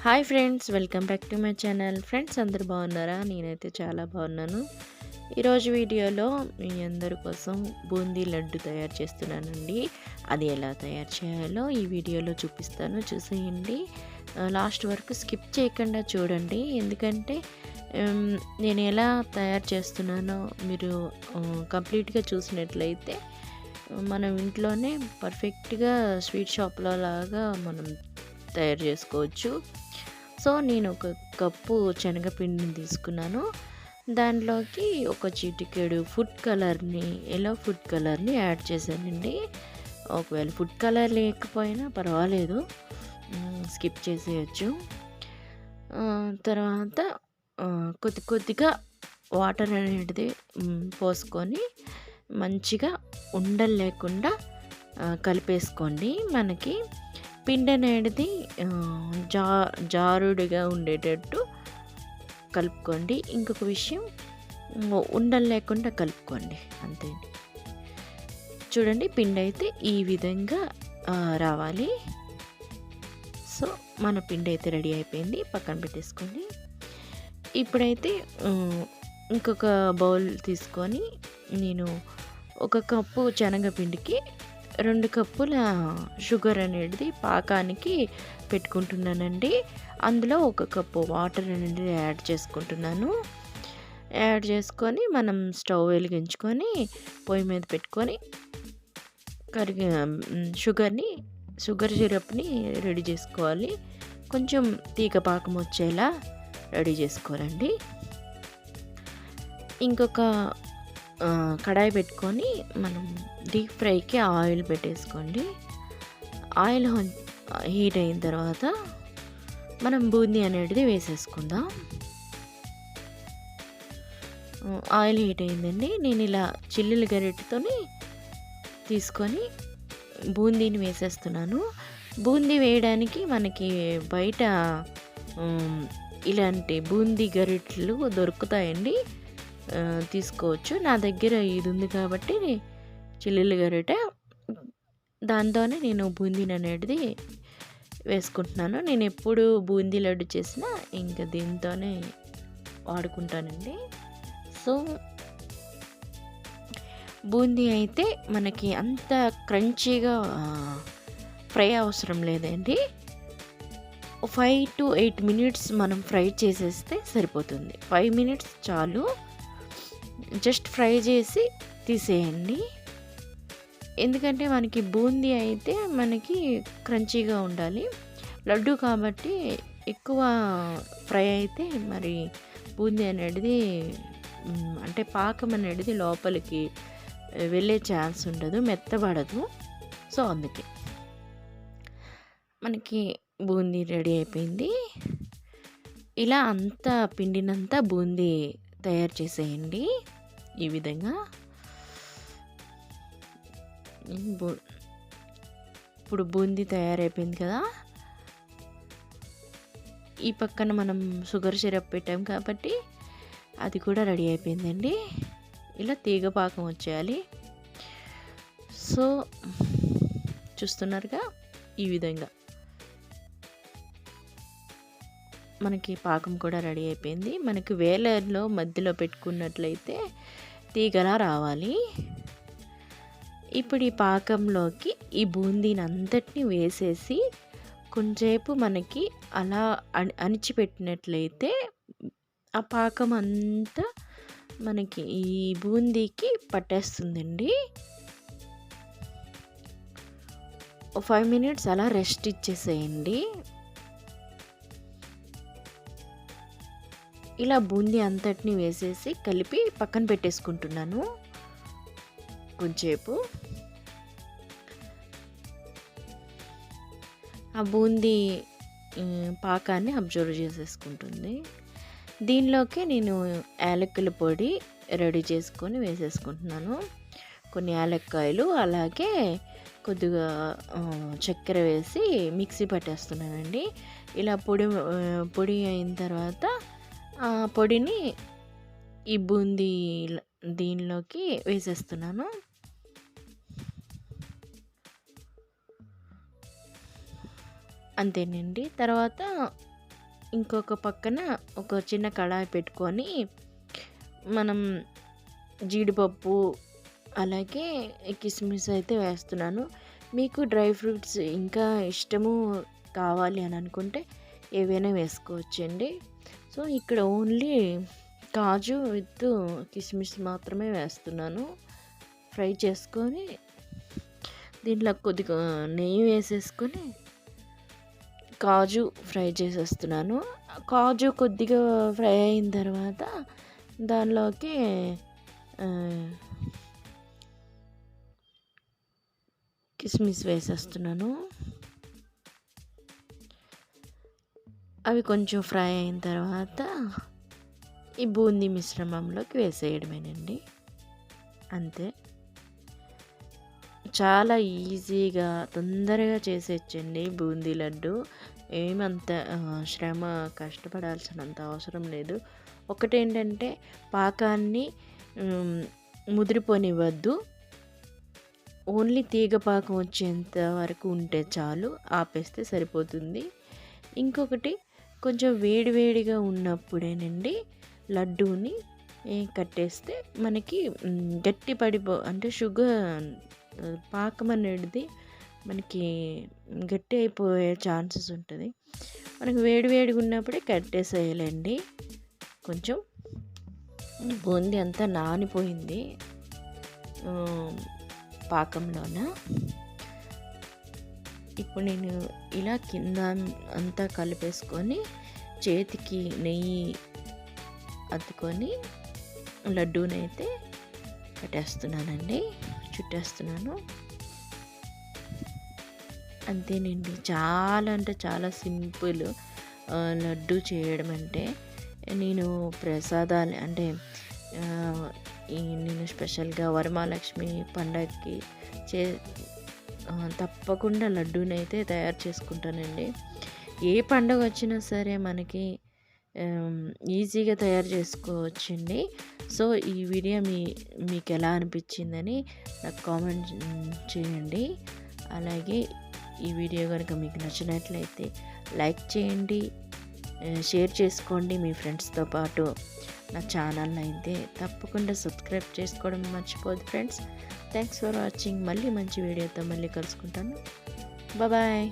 Hi friends, welcome back to my channel. Friends అందరూ బాగున్నారా? నేనైతే చాలా బాగున్నాను. ఈరోజు వీడియోలో మీ అందరి కోసం బూందీ లడ్డు తయారు చేస్తున్నానండి. అది ఎలా తయారు చేయాలో ఈ వీడియోలో చూపిస్తాను, చూసేయండి. లాస్ట్ వరకు స్కిప్ చేయకుండా చూడండి, ఎందుకంటే నేను ఎలా తయారు చేస్తున్నానో మీరు కంప్లీట్గా చూసినట్లయితే మనం ఇంట్లోనే పర్ఫెక్ట్గా స్వీట్ షాప్లో లాగా మనం తయారు చేసుకోవచ్చు. సో నేను ఒక కప్పు శనగపిండిని తీసుకున్నాను. దాంట్లోకి ఒక చిటికెడు ఎల్లో ఫుడ్ కలర్ని యాడ్ చేశానండి. ఒకవేళ ఫుడ్ కలర్ లేకపోయినా పర్వాలేదు, స్కిప్ చేసేయచ్చు. తర్వాత కొద్దిగా వాటర్ అనేది పోసుకొని మంచిగా ఉండలు లేకుండా కలిపేసుకోండి. మనకి పిండి అనేది జారుడుగా ఉండేటట్టు కలుపుకోండి. ఇంకొక విషయం, ఉండలు లేకుండా కలుపుకోండి, అంతే. చూడండి, పిండి అయితే ఈ విధంగా రావాలి. సో మన పిండి అయితే రెడీ అయిపోయింది, పక్కన పెట్టేసుకోండి. ఇప్పుడైతే ఇంకొక బౌల్ తీసుకొని నేను ఒక కప్పు శనగపిండికి 2 కప్పుల షుగర్ అనేది పాకానికి పెట్టుకుంటున్నానండి. అందులో 1 కప్పు వాటర్ అనేది యాడ్ చేసుకుంటున్నాను. యాడ్ చేసుకొని మనం స్టవ్ వెలిగించుకొని పొయ్యి మీద పెట్టుకొని షుగర్ సిరప్ని రెడీ చేసుకోవాలి. కొంచెం తీగ పాకం వచ్చేలా రెడీ చేసుకోవాలండి. ఇంకొక కడాయి పెట్టుకొని మనం డీప్ ఫ్రైకి ఆయిల్ పెట్టేసుకోండి. ఆయిల్ హీట్ అయిన తర్వాత మనం బూందీ అనేది వేసేసుకుందాం. ఆయిల్ హీట్ అయిందండి. నేను ఇలా చిల్లుల గరిటెతో తీసుకొని బూందీని వేసేస్తున్నాను. బూందీ వేయడానికి మనకి బయట ఇలాంటి బూందీ గరిటెలు దొరుకుతాయండి, తీసుకోవచ్చు. నా దగ్గర ఇది ఉంది కాబట్టి చిల్లుల గరిట, దాంతోనే నేను బూందీని అనేది వేసుకుంటున్నాను. నేను ఎప్పుడు బూందీ లడ్డు చేసినా ఇంకా దీంతోనే వాడుకుంటానండి. సో బూందీ అయితే మనకి అంత క్రంచీగా ఫ్రై అవసరం లేదండి. 5 to 8 మినిట్స్ మనం ఫ్రై చేసేస్తే సరిపోతుంది. 5 మినిట్స్ చాలు. జస్ట్ ఫ్రై చేసి తీసేయండి. ఎందుకంటే మనకి బూందీ అయితే మనకి క్రంచీగా ఉండాలి. లడ్డు కాబట్టి ఎక్కువ ఫ్రై అయితే మరి బూందీ అనేది అంటే పాకం అనేది లోపలికి వెళ్ళే ఛాన్స్ ఉండదు, మెత్తబడదు. సో అందుకే మనకి బూందీ రెడీ అయిపోయింది. ఇలా అంతా పిండినంతా బూందీ తయారు చేసేయండి ఈ విధంగా. ఇప్పుడు బూందీ తయారైపోయింది కదా. ఈ పక్కన మనం షుగర్ సిరప్ పెట్టాం కాబట్టి అది కూడా రెడీ అయిపోయిందండి. ఇలా తీగ పాకం వచ్చేయాలి. సో చూస్తున్నారుగా, ఈ విధంగా మనకి పాకం కూడా రెడీ అయిపోయింది. మనకి వేలల్లో మధ్యలో పెట్టుకున్నట్లయితే తీగలా రావాలి. ఇప్పుడు ఈ పాకంలోకి ఈ బూందీని అంతటిని వేసేసి కొంచెంసేపు మనకి అలా అణిచిపెట్టినట్లయితే ఆ పాకం అంతా మనకి ఈ బూందీకి పట్టేస్తుందండి. 5 మినిట్స్ అలా రెస్ట్ ఇచ్చేసేయండి. ఇలా బూందీ అంతటిని వేసేసి కలిపి పక్కన పెట్టేసుకుంటున్నాను. కొంచెంసేపు ఆ బూందీ పాకాన్ని అబ్జర్వ్ చేసేసుకుంటుంది. దీనిలోకి నేను యాలక్కుల పొడి రెడీ చేసుకొని వేసేసుకుంటున్నాను. కొన్ని యాలక్కాయలు, అలాగే కొద్దిగా చక్కెర వేసి మిక్సీ పట్టేస్తున్నానండి. ఇలా పొడి అయిన తర్వాత ఆ పొడిని ఈ బూందీ దీనిలోకి వేసేస్తున్నాను. అంతేనండి. తర్వాత ఇంకొక పక్కన ఒక చిన్న కడాయి పెట్టుకొని మనం జీడిపప్పు అలాగే కిస్మిస్ అయితే వేస్తున్నాను. మీకు డ్రై ఫ్రూట్స్ ఇంకా ఇష్టము కావాలి అని అనుకుంటే ఏవైనా వేసుకోవచ్చండి. సో ఇక్కడ ఓన్లీ కాజు విత్ కిస్మిస్ మాత్రమే వేస్తున్నాను. ఫ్రై చేసుకొని దీంట్లో కొద్దిగా నెయ్యి వేసేసుకొని కాజు ఫ్రై చేసేస్తున్నాను. కాజు కొద్దిగా ఫ్రై అయిన తర్వాత దానిలోకి కిస్మిస్ వేసేస్తున్నాను. అవి కొంచెం ఫ్రై అయిన తర్వాత ఈ బూందీ మిశ్రమంలోకి వేసేయడమేనండి. అంతే, చాలా ఈజీగా తొందరగా చేసేయచ్చండి బూందీ లడ్డు. ఏమంత శ్రమ కష్టపడాల్సినంత అవసరం లేదు. ఒకటేంటంటే పాకాన్ని ముదిరిపోనివ్వద్దు. ఓన్లీ తీగ పాకం వచ్చేంత వరకు ఉంటే చాలు, ఆపేస్తే సరిపోతుంది. ఇంకొకటి, కొంచెం వేడివేడిగా ఉన్నప్పుడేనండి లడ్డూని కట్టేస్తే మనకి గట్టి అంటే షుగర్ పాకం అనేది మనకి గట్టి అయిపోయే ఛాన్సెస్ ఉంటుంది. మనకి వేడివేడిగా ఉన్నప్పుడే కట్టేసేయాలండి. కొంచెం బూందీ అంతా నానిపోయింది పాకంలోన. ఇప్పుడు నేను ఇలా కింద అంతా కలిపేసుకొని చేతికి నెయ్యి అద్దుకొని లడ్డూనైతే కట్టేస్తున్నానండి, చుట్టేస్తున్నాను. అంతేనండి, చాలా అంటే చాలా సింపుల్ లడ్డు చేయడం అంటే. నేను ప్రసాదాలు అంటే నేను స్పెషల్గా వరమహాలక్ష్మి పండగకి తప్పకుండా లడ్డూనైతే తయారు చేసుకుంటానండి. ఏ పండుగ వచ్చినా సరే మనకి ఈజీగా తయారు చేసుకోవచ్చండి. సో ఈ వీడియో మీకు ఎలా అనిపించిందని నాకు కామెంట్ చేయండి. అలాగే ఈ వీడియో కనుక మీకు నచ్చినట్లయితే లైక్ చేయండి, షేర్ చేసుకోండి మీ ఫ్రెండ్స్తో పాటు. నా ఛానల్ని అయితే తప్పకుండా సబ్స్క్రైబ్ చేసుకోవడం మర్చిపోదు ఫ్రెండ్స్. Thanks for watching. మళ్ళీ మంచి వీడియోతో మళ్ళీ కలుసుకుంటాను. బాయ్.